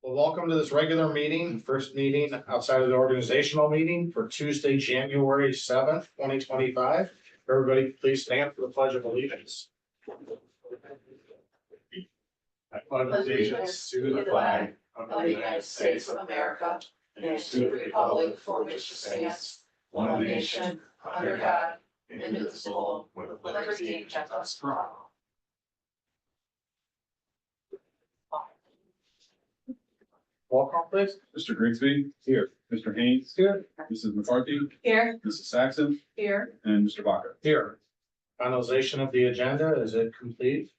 Well, welcome to this regular meeting, first meeting outside of the organizational meeting for Tuesday, January 7th, 2025. Everybody, please stand for the Pledge of Allegiance. I pledge allegiance to the flag of the United States of America and to the republic for which it stands, one nation, under God, indivisible, with liberty and justice for all. Welcome, please. Mr. Grigsby. Here. Mr. Haynes. Here. Mrs. McCarthy. Here. Mrs. Saxon. Here. And Mr. Baca. Here. Finalization of the agenda, is it complete?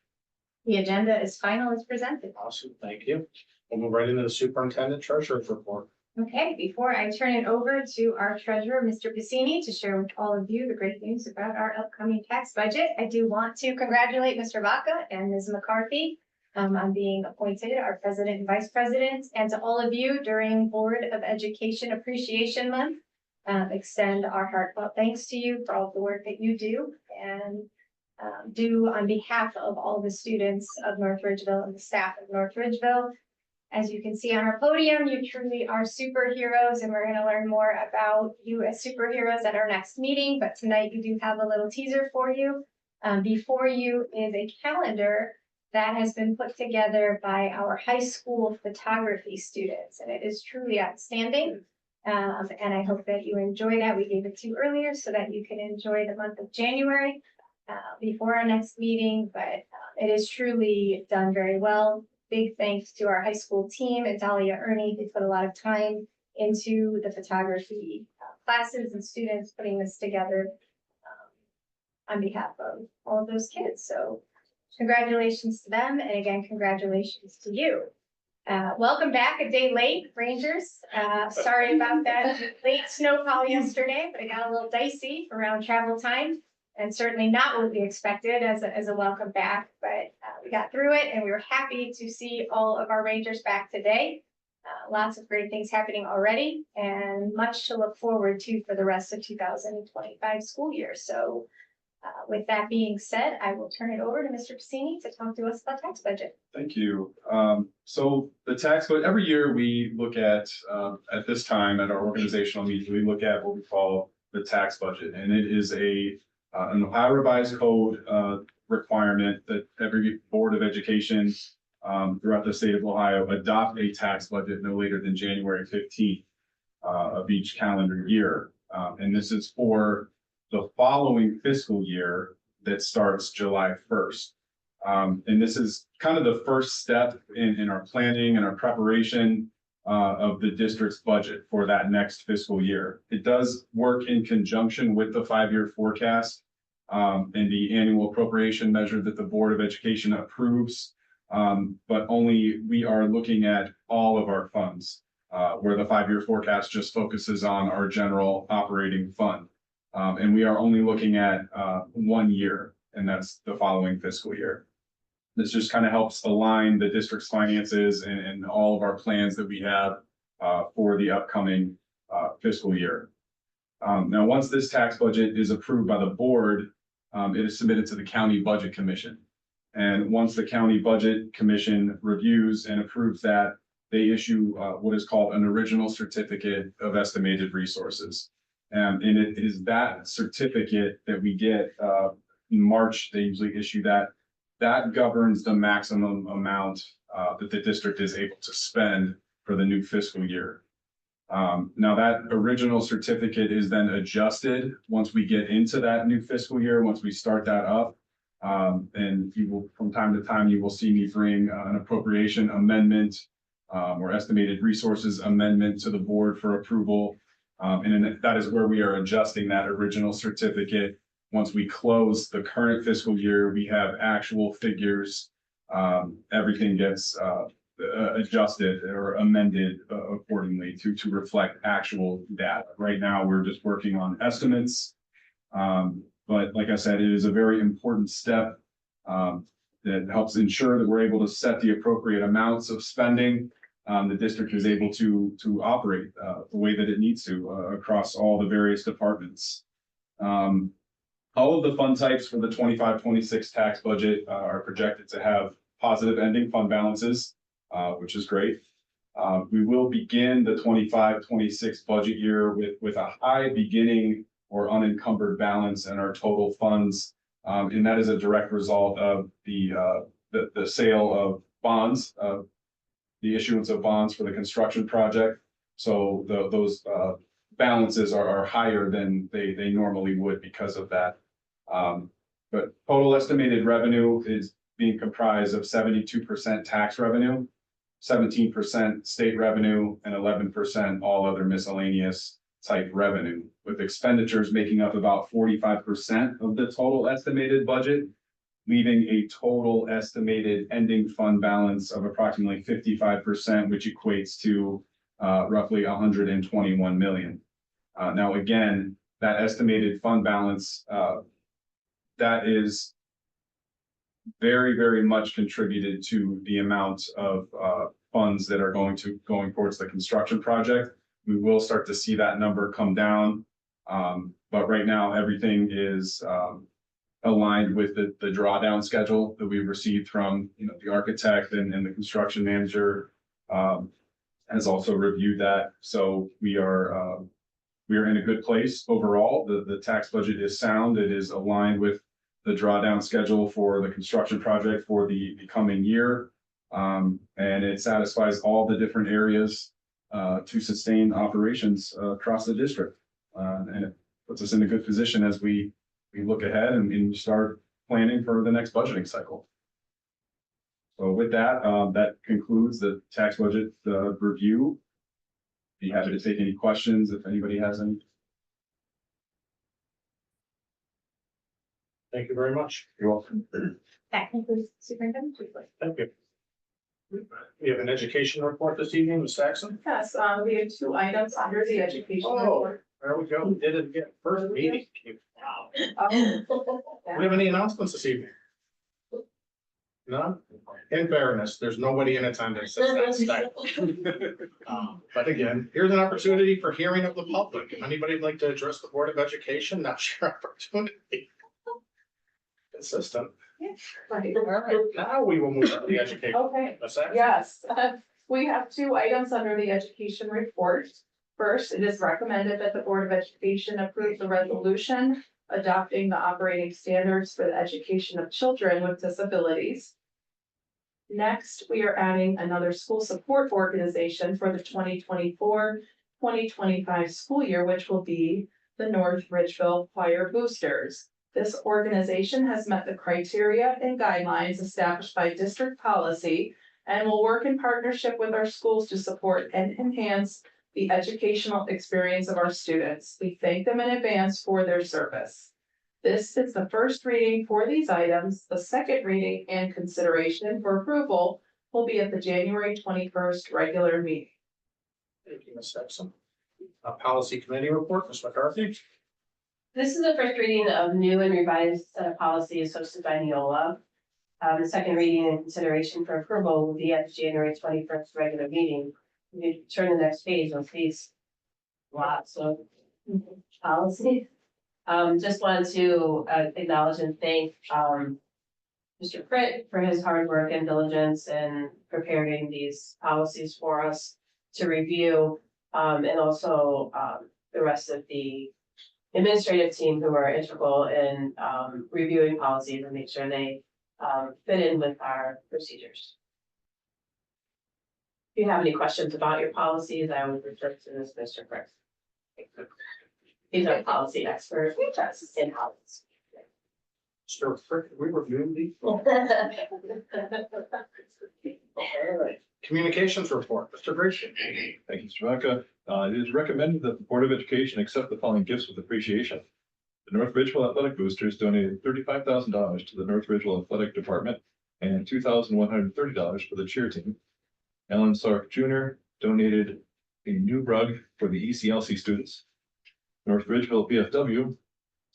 The agenda is final as presented. Awesome, thank you. We'll move right into the superintendent treasurer's report. Okay, before I turn it over to our treasurer, Mr. Piscini, to share with all of you the great news about our upcoming tax budget, I do want to congratulate Mr. Baca and Ms. McCarthy on being appointed our president and vice president, and to all of you during Board of Education Appreciation Month. Extend our heartfelt thanks to you for all the work that you do and do on behalf of all the students of North Ridgeville and the staff of North Ridgeville. As you can see on our podium, you truly are superheroes, and we're going to learn more about you as superheroes at our next meeting. But tonight we do have a little teaser for you. Before you is a calendar that has been put together by our high school photography students, and it is truly outstanding. And I hope that you enjoy that. We gave it to you earlier so that you can enjoy the month of January before our next meeting, but it is truly done very well. Big thanks to our high school team and Dahlia Ernie, who put a lot of time into the photography classes and students putting this together on behalf of all of those kids. So congratulations to them. And again, congratulations to you. Welcome back a day late, Rangers. Sorry about that late snowfall yesterday, but it got a little dicey around travel time. And certainly not what we expected as a welcome back, but we got through it and we were happy to see all of our Rangers back today. Lots of great things happening already and much to look forward to for the rest of 2025 school year. So with that being said, I will turn it over to Mr. Piscini to talk to us about tax budget. Thank you. So the tax budget, every year we look at this time at our organizational meeting, we look at what we call the tax budget, and it is an Ohio Revised Code requirement that every Board of Education throughout the state of Ohio adopt a tax budget no later than January 15th of each calendar year. And this is for the following fiscal year that starts July 1st. And this is kind of the first step in our planning and our preparation of the district's budget for that next fiscal year. It does work in conjunction with the 5-year forecast and the annual appropriation measure that the Board of Education approves. But only we are looking at all of our funds, where the 5-year forecast just focuses on our general operating fund. And we are only looking at 1 year, and that's the following fiscal year. This just kind of helps align the district's finances and all of our plans that we have for the upcoming fiscal year. Now, once this tax budget is approved by the board, it is submitted to the County Budget Commission. And once the County Budget Commission reviews and approves that, they issue what is called an original certificate of estimated resources. And it is that certificate that we get in March. They usually issue that. That governs the maximum amount that the district is able to spend for the new fiscal year. Now that original certificate is then adjusted once we get into that new fiscal year, once we start that up. And you will, from time to time, you will see me bring an appropriation amendment or estimated resources amendment to the board for approval. And that is where we are adjusting that original certificate. Once we close the current fiscal year, we have actual figures. Everything gets adjusted or amended accordingly to reflect actual data. Right now, we're just working on estimates. But like I said, it is a very important step that helps ensure that we're able to set the appropriate amounts of spending. The district is able to operate the way that it needs to across all the various departments. All of the fund types for the 25-26 tax budget are projected to have positive ending fund balances, which is great. We will begin the 25-26 budget year with a high beginning or unencumbered balance in our total funds. And that is a direct result of the sale of bonds, the issuance of bonds for the construction project. So those balances are higher than they normally would because of that. But total estimated revenue is being comprised of 72% tax revenue, 17% state revenue, and 11% all other miscellaneous type revenue, with expenditures making up about 45% of the total estimated budget, leaving a total estimated ending fund balance of approximately 55%, which equates to roughly 121 million. Now, again, that estimated fund balance that is very, very much contributed to the amount of funds that are going towards the construction project. We will start to see that number come down. But right now, everything is aligned with the drawdown schedule that we've received from the architect and the construction manager has also reviewed that. So we are in a good place overall. The tax budget is sound. It is aligned with the drawdown schedule for the construction project for the coming year. And it satisfies all the different areas to sustain operations across the district. And it puts us in a good position as we look ahead and start planning for the next budgeting cycle. So with that, that concludes the tax budget review. Be happy to take any questions if anybody has any. Thank you very much. You're welcome. That concludes the superintendent's report. Thank you. We have an education report this evening, Ms. Saxon. Yes, we have 2 items under the education Oh. report. There we go. Did it again. First meeting. Wow. Do we Um, have any announcements this evening? None? In fairness, there's nobody in attendance. But again, here's an opportunity for hearing of the public. If anybody'd like to address the Board of Education, now's your opportunity. Consistent. Right. All right, now we will move on to the education. Okay, Ms. Saxon? yes, we have 2 items under the education report. First, it is recommended that the Board of Education approve the resolution adopting the operating standards for the education of children with disabilities. Next, we are adding another school support organization for the 2024-2025 school year, which will be the North Ridgeville Choir Boosters. This organization has met the criteria and guidelines established by district policy and will work in partnership with our schools to support and enhance the educational experience of our students. We thank them in advance for their service. This is the first reading for these items. The second reading and consideration for approval will be at the January 21st regular meeting. Thank you, Ms. Saxon. Policy Committee report, Ms. McCarthy. This is the first reading of new and revised set of policies hosted by Neola. The second reading and consideration for approval will be at the January 21st regular meeting. If you turn to the next page, you'll see lots of policies. Just wanted to acknowledge and thank Mr. Pritt for his hard work and diligence in preparing these policies for us to review, and also the rest of the administrative team who are integral in reviewing policies and make sure they fit in with our procedures. If you have any questions about your policies, I would refer to this Mr. Pritt. He's our policy expert in policy. Mr. Frick, we reviewed these. All right. Communications report, Mr. Gracie. Thank you, Mr. Vaca. It is recommended that the Board of Education accept the following gifts with appreciation. The North Ridgeville Athletic Boosters donated $35,000 to the North Ridgeville Athletic Department and $2,130 for the cheer team. Alan Sark Jr. donated a new rug for the ECLC students. North Ridgeville VFW,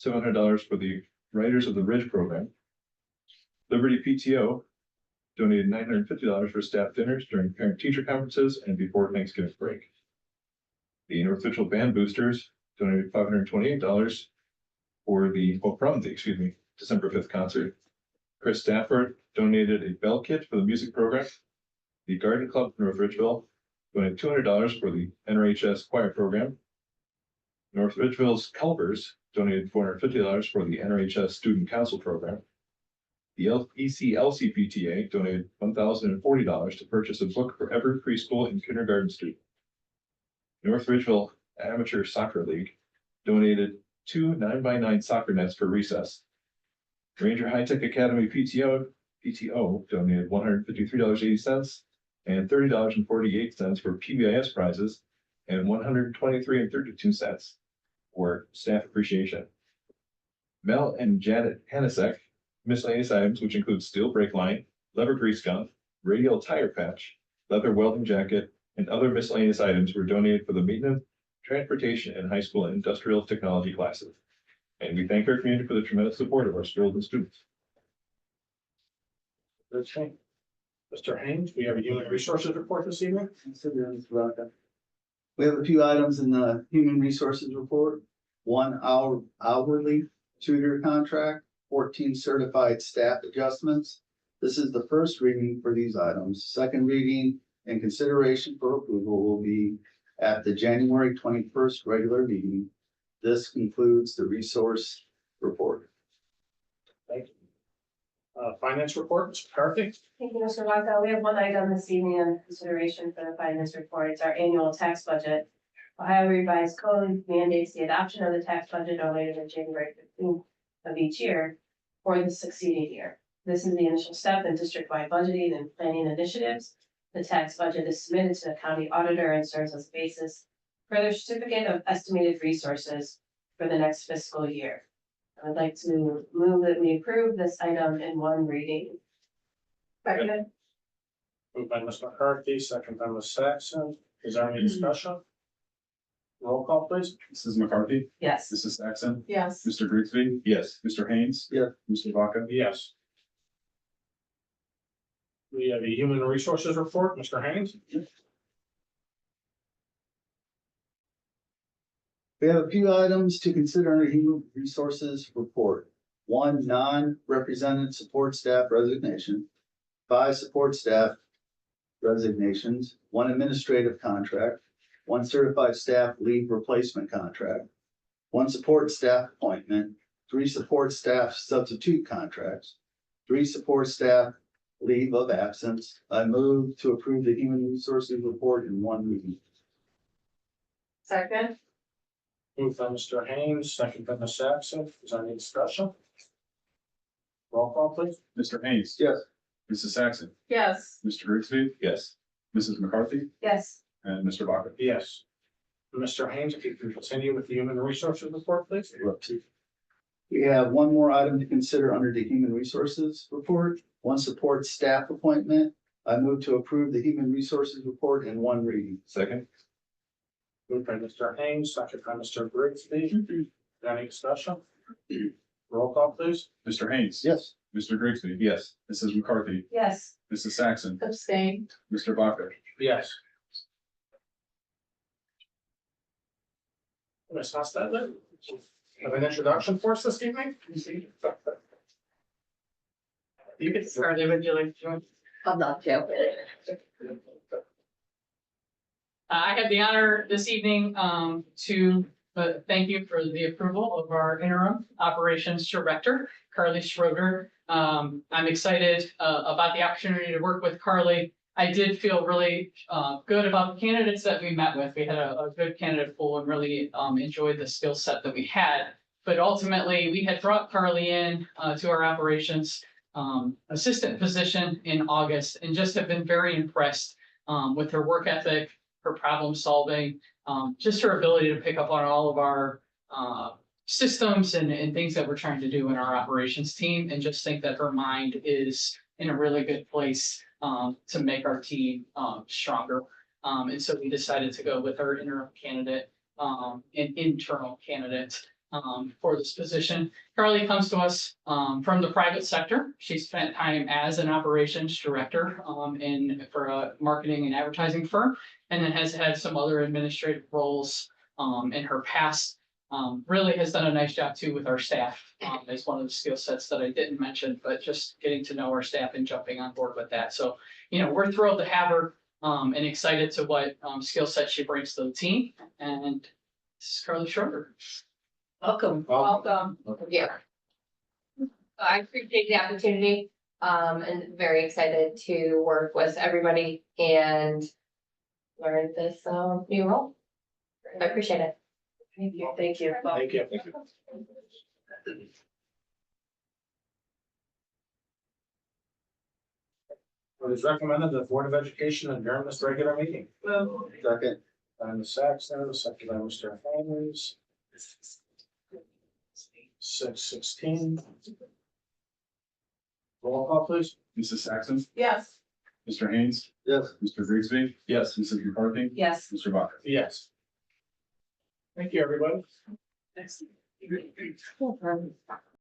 $700 for the Writers of the Ridge program. Liberty PTO donated $950 for staff dinners during parent-teacher conferences and before Thanksgiving break. The North Ridgeville Band Boosters donated $528 for from the December 5th concert. Chris Stafford donated a bell kit for the music program. The Garden Club of North Ridgeville donated $200 for the NRHS choir program. North Ridgeville's Culvers donated $450 for the NRHS Student Council program. The ECLC PTA donated $1,040 to purchase a book for every preschool and kindergarten student. North Ridgeville Amateur Soccer League donated 2 9x9 soccer nets for recess. Ranger High Tech Academy PTO donated $153.80 and $30.48 for PBIS prizes and $123.32 for staff appreciation. Mel and Janet Hanasek miscellaneous items, which include steel brake line, lever grease gun, radial tire patch, leather welding jacket, and other miscellaneous items were donated for the maintenance, transportation, and high school industrial technology classes. And we thank our community for the tremendous support of our schools and students. Okay. Mr. Haynes, we have a human resources report this evening. We have a few items in the human resources report. 1 hour hourly tutor contract, 14 certified staff adjustments. This is the first reading for these items. Second reading and consideration for approval will be at the January 21st regular meeting. This concludes the resource report. Thank you. Finance report, Mr. McCarthy. Thank you, Mr. Vaca. We have one item this evening on consideration for the finance report. It's our annual tax budget. Ohio Revised Code mandates the adoption of the tax budget no later than January 15th of each year for the succeeding year. This is the initial step in district-wide budgeting and planning initiatives. The tax budget is submitted to the county auditor and serves as a basis for their certificate of estimated resources for the next fiscal year. I would like to move that we approve this item in one reading. Second. Moved by Ms. McCarthy, second by Ms. Saxon. Is there any discussion? Roll call, please. Mrs. McCarthy, Yes. Mrs. Saxon, Yes. Mr. Grigsby, Yes. Mr. Haynes. Yeah. Mr. Vaca. Yes. We have a human resources report, Mr. Haynes. We have a few items to consider under human resources report. 1 non-represented support staff resignation, 5 support staff resignations, 1 administrative contract, 1 certified staff leave replacement contract, 1 support staff appointment, 3 support staff substitute contracts, 3 support staff leave of absence. I move to approve the human resources report in one reading. Second. Moved by Mr. Haynes, second by Ms. Saxon. Is there any discussion? Roll call, please. Mr. Haynes. Yes. Mrs. Saxon, Yes. Mr. Grigsby, Yes. Mrs. McCarthy, Yes. and Mr. Vaca. Yes. Mr. Haynes, if you could continue with the human resources report, please. We have one more item to consider under the human resources report, 1 support staff appointment. I move to approve the human resources report in one reading. Second. Moved by Mr. Haynes, second by Mr. Grigsby. Is there any discussion? Roll call, please. Mr. Haynes. Yes. Mr. Grigsby. Yes. Mrs. McCarthy, Yes. Mrs. Saxon, Abstain. Mr. Vaca. Yes. Ms. Hostetler, have an introduction for us this evening? You can start. Would you like to join? I'm not joking. I have the honor this evening to thank you for the approval of our interim operations director, Carly Schroeder. I'm excited about the opportunity to work with Carly. I did feel really good about the candidates that we met with. We had a good candidate pool and really enjoyed the skill set that we had. But ultimately, we had brought Carly in to our operations assistant position in August and just have been very impressed with her work ethic, her problem solving, just her ability to pick up on all of our systems and things that we're trying to do in our operations team, and just think that her mind is in a really good place to make our team stronger. And so we decided to go with our interim candidate, an internal candidate for this position. Carly comes to us from the private sector. She spent time as an operations director for a marketing and advertising firm, and then has had some other administrative roles in her past. Really has done a nice job too with our staff. Is one of the skill sets that I didn't mention, but just getting to know our staff and jumping on board with that. So, we're thrilled to have her. and excited to what, skill set she brings to the team. And this is Carly Schroeder. Welcome. Welcome. Yeah. I appreciate the opportunity, and very excited to work with everybody and learn this, new role. I appreciate it. Thank you. Thank you. Thank you. It is recommended that the Board of Education adjourn this regular meeting. Second. By Ms. Saxon, second by Mr. Haynes. 6:16. Roll call, please. Mrs. Saxon, Yes. Mr. Haynes, Yes. Mr. Grigsby, Yes. Mrs. McCarthy, Yes. Mr. Vaca. Yes. Thank you, everybody.